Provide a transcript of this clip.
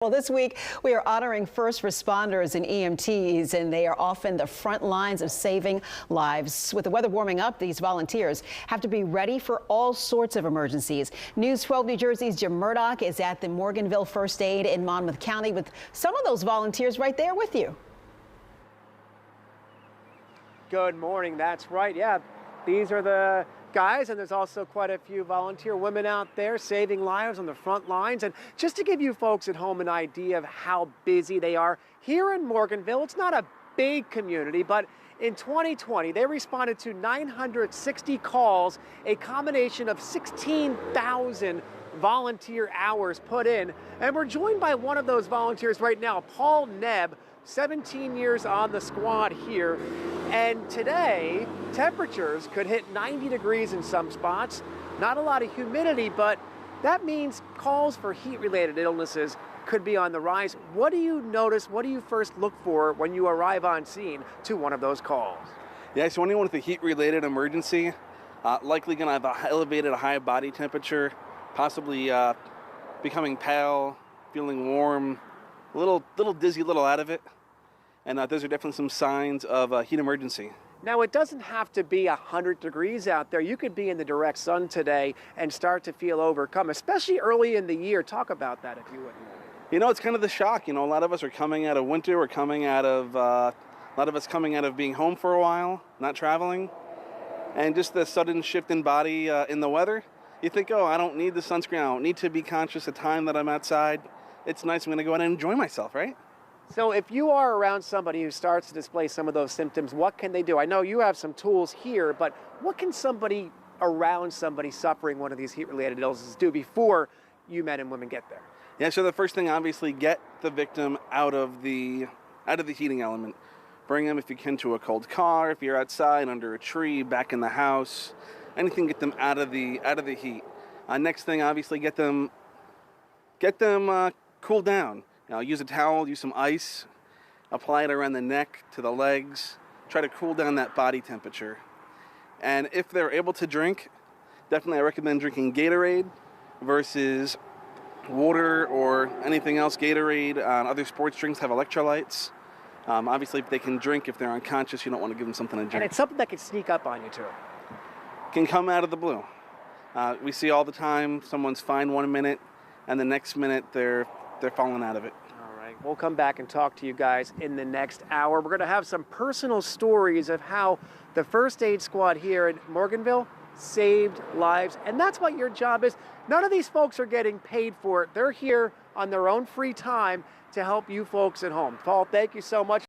Well, this week we are honoring first responders and EMTs, and they are often the front lines of saving lives. With the weather warming up, these volunteers have to be ready for all sorts of emergencies. News 12 New Jersey's Jim Murdoch is at the Morganville First Aid in Monmouth County with some of those volunteers right there with you. Good morning. That's right. Yeah, these are the guys, and there's also quite a few volunteer women out there saving lives on the front lines. And just to give you folks at home an idea of how busy they are, here in Morganville, it's not a big community, but in 2020, they responded to 960 calls, a combination of 16,000 volunteer hours put in. And we're joined by one of those volunteers right now, Paul Nebb, 17 years on the squad here. And today, temperatures could hit 90 degrees in some spots. Not a lot of humidity, but that means calls for heat-related illnesses could be on the rise. What do you notice? What do you first look for when you arrive on scene to one of those calls? Yeah, so anyone with a heat-related emergency, likely going to have a elevated high body temperature, possibly becoming pale, feeling warm, a little dizzy, a little out of it. And those are definitely some signs of a heat emergency. Now, it doesn't have to be 100 degrees out there. You could be in the direct sun today and start to feel overcome, especially early in the year. Talk about that, if you wouldn't. You know, it's kind of the shock. You know, a lot of us are coming out of winter. We're coming out of, a lot of us coming out of being home for a while, not traveling. And just the sudden shift in body in the weather. You think, oh, I don't need the sunscreen. I don't need to be conscious of the time that I'm outside. It's nice. I'm going to go out and enjoy myself, right? So if you are around somebody who starts to display some of those symptoms, what can they do? I know you have some tools here, but what can somebody around somebody suffering one of these heat-related illnesses do before you men and women get there? Yeah, so the first thing, obviously, get the victim out of the heating element. Bring them, if you can, to a cold car. If you're outside, under a tree, back in the house, anything, get them out of the heat. Next thing, obviously, get them cooled down. Use a towel, use some ice, apply it around the neck to the legs, try to cool down that body temperature. And if they're able to drink, definitely I recommend drinking Gatorade versus water or anything else. Gatorade, other sports drinks have electrolytes. Obviously, if they can drink, if they're unconscious, you don't want to give them something to drink. And it's something that can sneak up on you too. Can come out of the blue. We see all the time, someone's fine 1 minute, and the next minute they're falling out of it. All right, we'll come back and talk to you guys in the next hour. We're going to have some personal stories of how the first aid squad here in Morganville saved lives, and that's what your job is. None of these folks are getting paid for it. They're here on their own free time to help you folks at home. Paul, thank you so much.